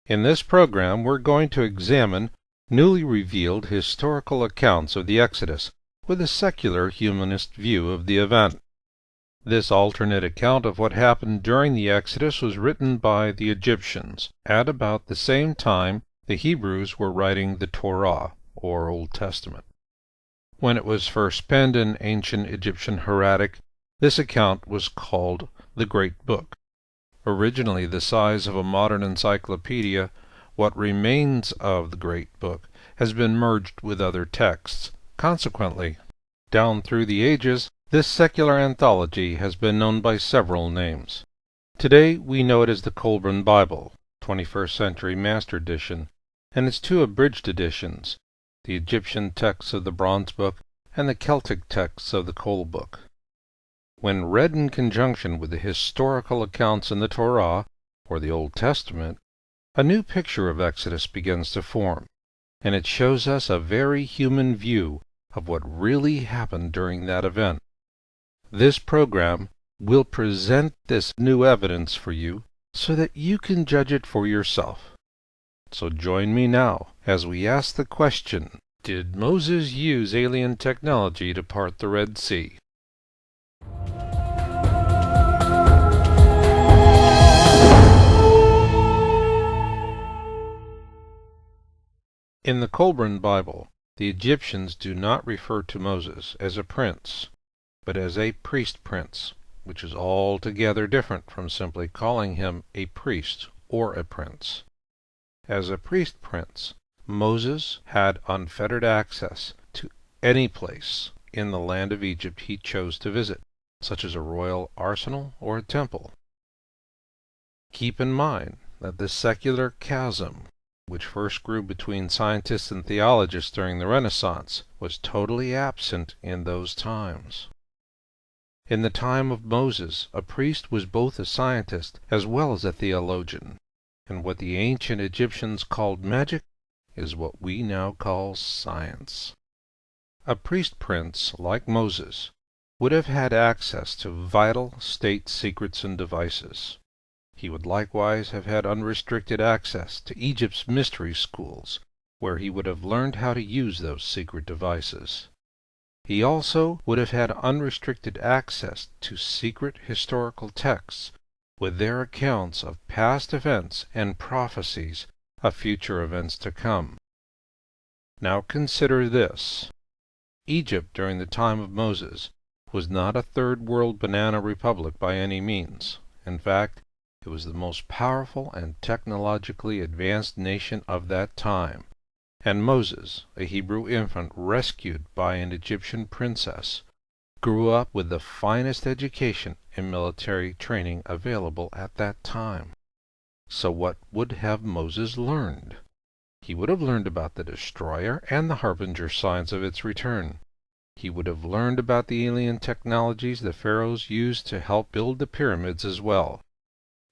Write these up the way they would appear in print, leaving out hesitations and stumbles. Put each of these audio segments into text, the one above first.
In this program, we're going to examine newly revealed historical accounts of the Exodus with a secular humanist view of the event. This alternate account of what happened during the Exodus was written by the Egyptians at about the same time the Hebrews were writing the Torah, or Old Testament. When it was first penned in ancient Egyptian hieratic, this account was called the Great Book. Originally the size of a modern encyclopedia, what remains of the Great Book has been merged with other texts. Consequently, down through the ages, this secular anthology has been known by several names. Today we know it as the Kolbrin Bible, 21st Century Master Edition, and its two abridged editions, the Egyptian texts of the Bronze Book and the Celtic texts of the Coal Book. When read in conjunction with the historical accounts in the Torah, or the Old Testament, a new picture of Exodus begins to form, and it shows us a very human view of what really happened during that event. This program will present this new evidence for you so that you can judge it for yourself. So join me now as we ask the question, did Moses use alien technology to part the Red Sea? In the Kolbrin Bible, the Egyptians do not refer to Moses as a prince, but as a priest prince, which is altogether different from simply calling him a priest or a prince. As a priest prince, Moses had unfettered access to any place in the land of Egypt he chose to visit, such as a royal arsenal or a temple. Keep in mind that the secular chasm, which first grew between scientists and theologists during the Renaissance, was totally absent in those times. In the time of Moses, a priest was both a scientist as well as a theologian, and what the ancient Egyptians called magic is what we now call science. A priest prince, like Moses, would have had access to vital state secrets and devices. He would likewise have had unrestricted access to Egypt's mystery schools, where he would have learned how to use those secret devices. He also would have had unrestricted access to secret historical texts with their accounts of past events and prophecies of future events to come. Now consider this. Egypt during the time of Moses was not a third world banana republic by any means. In fact, it was the most powerful and technologically advanced nation of that time, and Moses, a Hebrew infant rescued by an Egyptian princess, grew up with the finest education and military training available at that time. So what would have Moses learned? He would have learned about the destroyer and the harbinger signs of its return. He would have learned about the alien technologies the pharaohs used to help build the pyramids as well.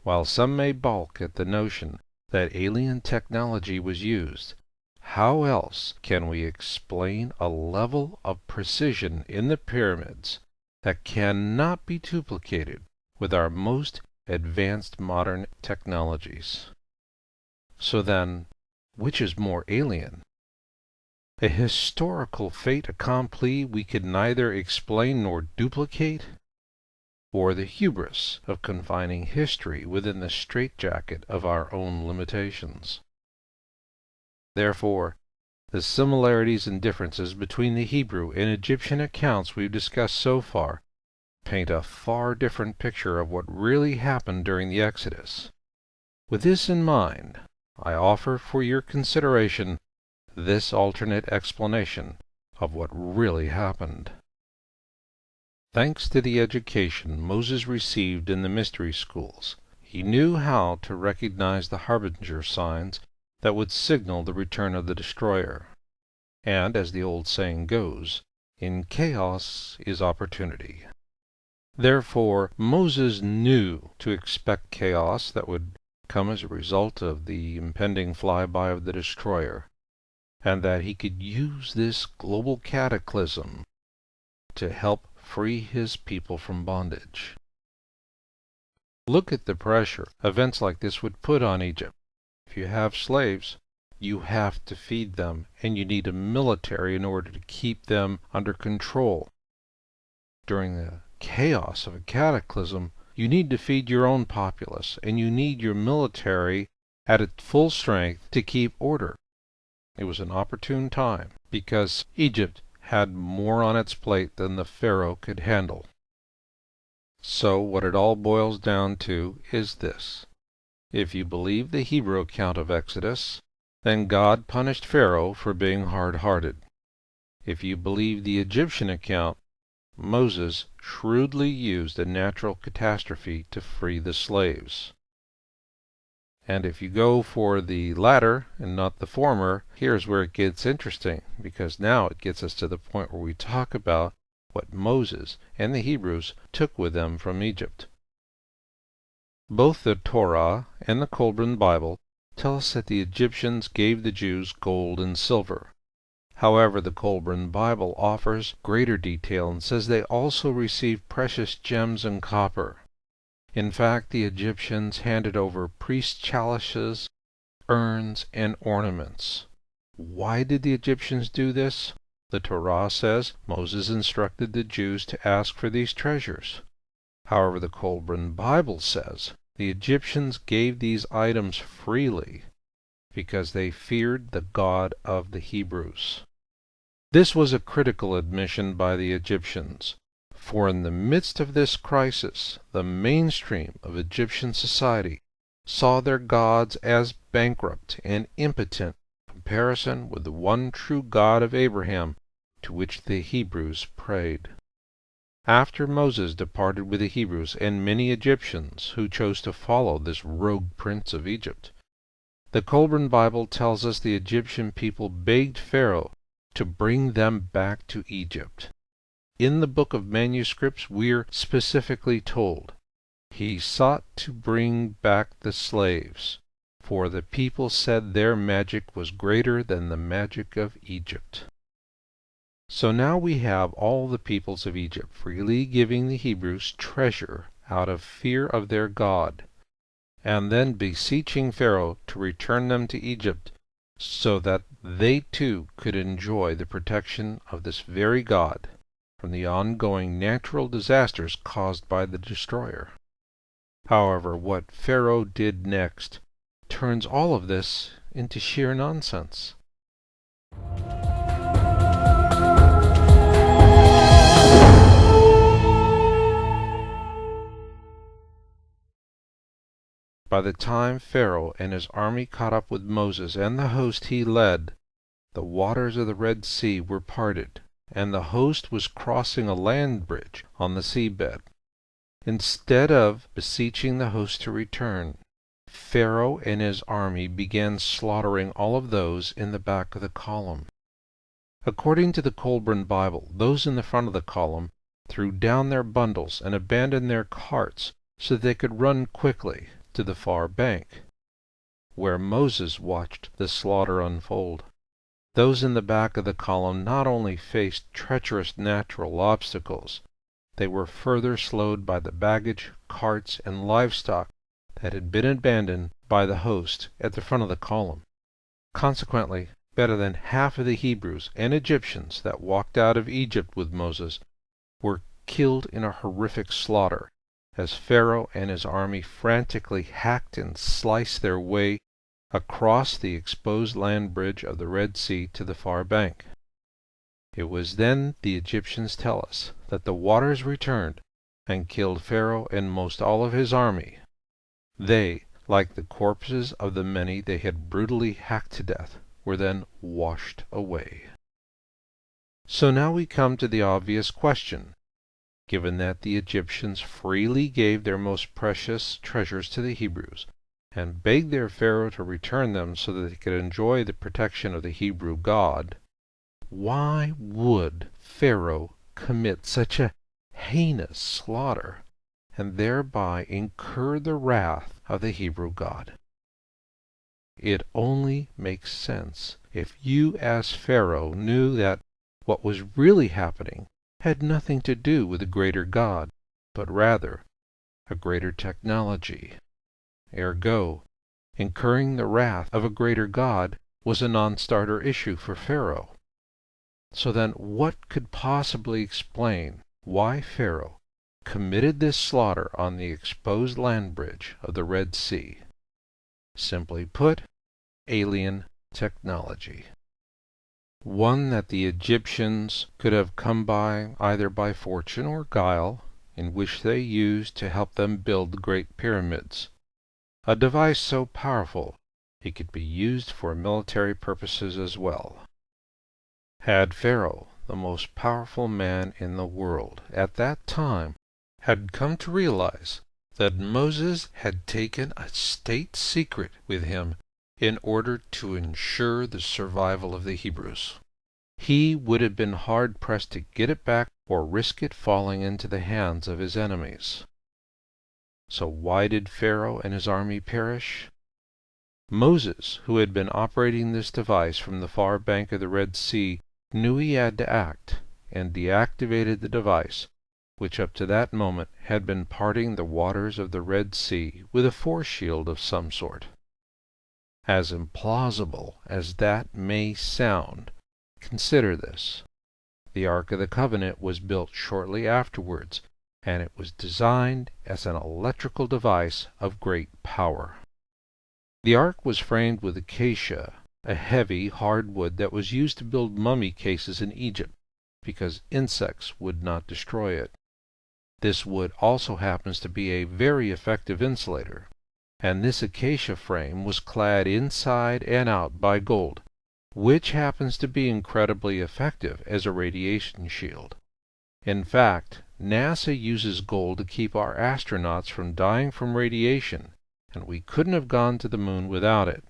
While some may balk at the notion that alien technology was used, how else can we explain a level of precision in the pyramids that cannot be duplicated with our most advanced modern technologies? So then, which is more alien? A historical fait accompli we could neither explain nor duplicate? Or the hubris of confining history within the straitjacket of our own limitations? Therefore, the similarities and differences between the Hebrew and Egyptian accounts we've discussed so far paint a far different picture of what really happened during the Exodus. With this in mind, I offer for your consideration this alternate explanation of what really happened. Thanks to the education Moses received in the mystery schools, he knew how to recognize the harbinger signs that would signal the return of the destroyer. And, as the old saying goes, in chaos is opportunity. Therefore, Moses knew to expect chaos that would come as a result of the impending flyby of the destroyer, and that he could use this global cataclysm to help free his people from bondage. Look at the pressure events like this would put on Egypt. if you have slaves, you have to feed them, and you need a military in order to keep them under control. During the chaos of a cataclysm, you need to feed your own populace, and you need your military at its full strength to keep order. It was an opportune time, because Egypt had more on its plate than the Pharaoh could handle. So what it all boils down to is this. If you believe the Hebrew account of Exodus, then God punished Pharaoh for being hard-hearted. If you believe the Egyptian account, Moses shrewdly used a natural catastrophe to free the slaves. And if you go for the latter and not the former, here's where it gets interesting, because now it gets us to the point where we talk about what Moses and the Hebrews took with them from Egypt. Both the Torah and the Kolbrin Bible tell us that the Egyptians gave the Jews gold and silver. However, the Kolbrin Bible offers greater detail and says they also received precious gems and copper. In fact, the Egyptians handed over priest chalices, urns, and ornaments. Why did the Egyptians do this? The Torah says Moses instructed the Jews to ask for these treasures. However, the Kolbrin Bible says the Egyptians gave these items freely because they feared the God of the Hebrews. This was a critical admission by the Egyptians, for in the midst of this crisis, the mainstream of Egyptian society saw their gods as bankrupt and impotent in comparison with the one true God of Abraham, to which the Hebrews prayed. After Moses departed with the Hebrews and many Egyptians who chose to follow this rogue prince of Egypt, the Kolbrin Bible tells us the Egyptian people begged Pharaoh to bring them back to Egypt. In the book of manuscripts we're specifically told, he sought to bring back the slaves, for the people said their magic was greater than the magic of Egypt. So now we have all the peoples of Egypt freely giving the Hebrews treasure out of fear of their God, and then beseeching Pharaoh to return them to Egypt, so that they too could enjoy the protection of this very God from the ongoing natural disasters caused by the destroyer. However, what Pharaoh did next turns all of this into sheer nonsense. By the time Pharaoh and his army caught up with Moses and the host he led, the waters of the Red Sea were parted, and the host was crossing a land bridge on the seabed. Instead of beseeching the host to return, Pharaoh and his army began slaughtering all of those in the back of the column. According to the Kolbrin Bible, those in the front of the column threw down their bundles and abandoned their carts so that they could run quickly to the far bank, where Moses watched the slaughter unfold. Those in the back of the column not only faced treacherous natural obstacles, they were further slowed by the baggage, carts, and livestock that had been abandoned by the host at the front of the column. Consequently, better than half of the Hebrews and Egyptians that walked out of Egypt with Moses were killed in a horrific slaughter, as Pharaoh and his army frantically hacked and sliced their way across the exposed land bridge of the Red Sea to the far bank. It was then, the Egyptians tell us, that the waters returned and killed Pharaoh and most all of his army. They, like the corpses of the many they had brutally hacked to death, were then washed away. So now we come to the obvious question. Given that the Egyptians freely gave their most precious treasures to the Hebrews, and begged their Pharaoh to return them so that they could enjoy the protection of the Hebrew God, why would Pharaoh commit such a heinous slaughter, and thereby incur the wrath of the Hebrew God? It only makes sense if you as Pharaoh knew that what was really happening had nothing to do with a greater God, but rather a greater technology. Ergo, incurring the wrath of a greater God was a non-starter issue for Pharaoh. So then what could possibly explain why Pharaoh committed this slaughter on the exposed land bridge of the Red Sea? Simply put, alien technology. One that the Egyptians could have come by either by fortune or guile, in which they used to help them build the Great Pyramids. A device so powerful it could be used for military purposes as well. Had Pharaoh, the most powerful man in the world at that time, had come to realize that Moses had taken a state secret with him in order to ensure the survival of the Hebrews, he would have been hard-pressed to get it back or risk it falling into the hands of his enemies. So why did Pharaoh and his army perish? Moses, who had been operating this device from the far bank of the Red Sea, knew he had to act, and deactivated the device, which up to that moment had been parting the waters of the Red Sea with a force shield of some sort. As implausible as that may sound, consider this. The Ark of the Covenant was built shortly afterwards, and it was designed as an electrical device of great power. The ark was framed with acacia, a heavy, hard wood that was used to build mummy cases in Egypt, because insects would not destroy it. This wood also happens to be a very effective insulator, and this acacia frame was clad inside and out by gold, which happens to be incredibly effective as a radiation shield. In fact, NASA uses gold to keep our astronauts from dying from radiation, and we couldn't have gone to the moon without it.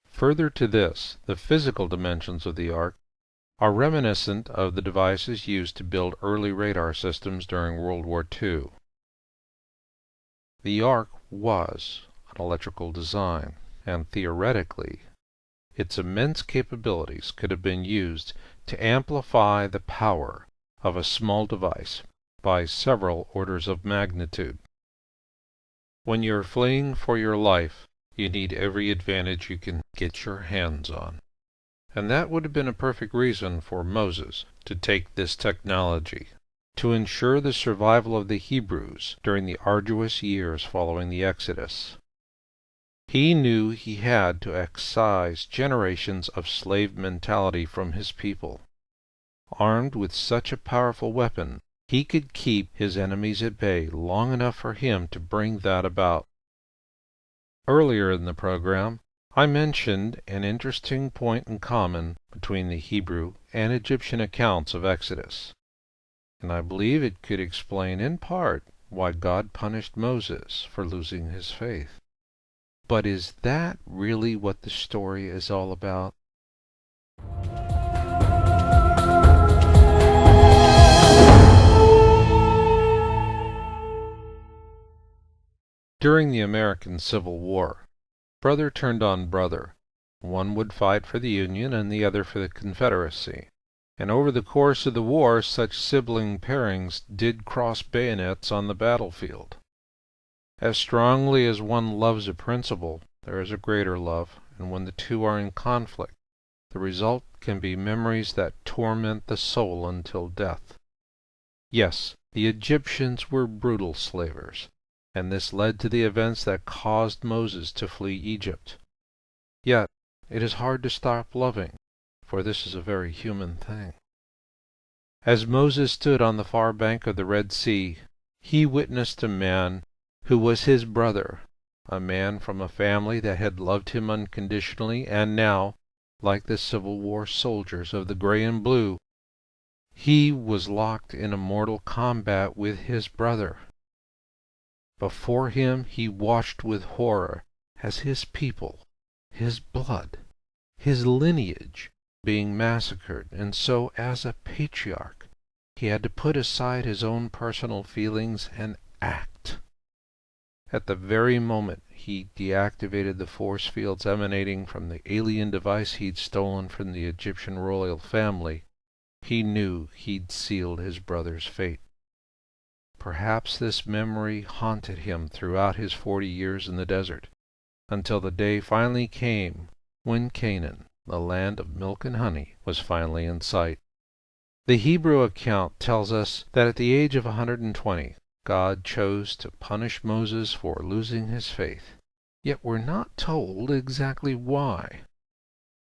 Further to this, the physical dimensions of the ark are reminiscent of the devices used to build early radar systems during World War II. The ark was an electrical design, and theoretically, its immense capabilities could have been used to amplify the power of a small device by several orders of magnitude. When you're fleeing for your life, you need every advantage you can get your hands on. And that would have been a perfect reason for Moses to take this technology, to ensure the survival of the Hebrews during the arduous years following the Exodus. He knew he had to excise generations of slave mentality from his people. Armed with such a powerful weapon, he could keep his enemies at bay long enough for him to bring that about. Earlier in the program, I mentioned an interesting point in common between the Hebrew and Egyptian accounts of Exodus, and I believe it could explain in part why God punished Moses for losing his faith. But is that really what the story is all about? During the American Civil War, brother turned on brother. One would fight for the Union and the other for the Confederacy. And over the course of the war, such sibling pairings did cross bayonets on the battlefield. As strongly as one loves a principle, there is a greater love, and when the two are in conflict, the result can be memories that torment the soul until death. Yes, the Egyptians were brutal slavers, and this led to the events that caused Moses to flee Egypt. Yet, it is hard to stop loving, for this is a very human thing. As Moses stood on the far bank of the Red Sea, he witnessed a man who was his brother, a man from a family that had loved him unconditionally, and now, like the Civil War soldiers of the gray and blue, he was locked in a mortal combat with his brother. Before him he watched with horror as his people, his blood, his lineage, being massacred, and so as a patriarch he had to put aside his own personal feelings and act. At the very moment he deactivated the force fields emanating from the alien device he'd stolen from the Egyptian royal family, he knew he'd sealed his brother's fate. Perhaps this memory haunted him throughout his 40 years in the desert, until the day finally came when Canaan, the land of milk and honey, was finally in sight. The Hebrew account tells us that at the age of 120, God chose to punish Moses for losing his faith, yet we're not told exactly why.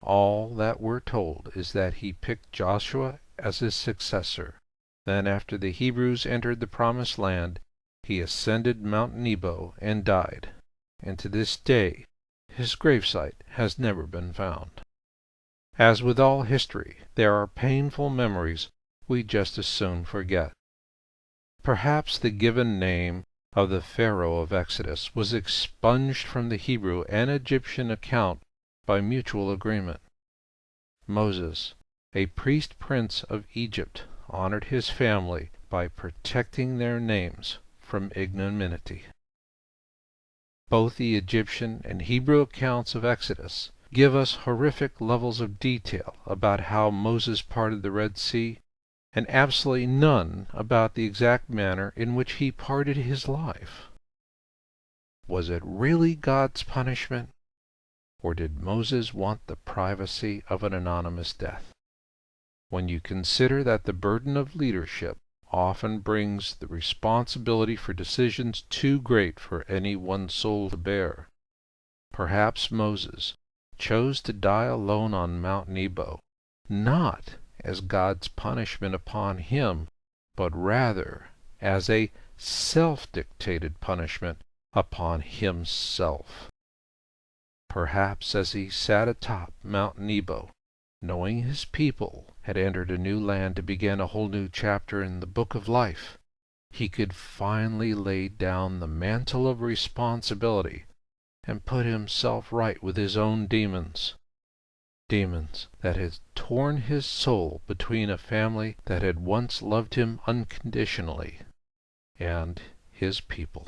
All that we're told is that he picked Joshua as his successor. Then, after the Hebrews entered the Promised Land, he ascended Mount Nebo and died, and to this day his gravesite has never been found. As with all history, there are painful memories we just as soon forget. Perhaps the given name of the Pharaoh of Exodus was expunged from the Hebrew and Egyptian account by mutual agreement. Moses, a priest prince of Egypt, honored his family by protecting their names from ignominy. Both the Egyptian and Hebrew accounts of Exodus give us horrific levels of detail about how Moses parted the Red Sea, and absolutely none about the exact manner in which he parted his life. Was it really God's punishment, or did Moses want the privacy of an anonymous death? When you consider that the burden of leadership often brings the responsibility for decisions too great for any one soul to bear, perhaps Moses chose to die alone on Mount Nebo, not as God's punishment upon him, but rather as a self-dictated punishment upon himself. Perhaps as he sat atop Mount Nebo, knowing his people had entered a new land to begin a whole new chapter in the book of life, he could finally lay down the mantle of responsibility and put himself right with his own demons. Demons that had torn his soul between a family that had once loved him unconditionally and his people.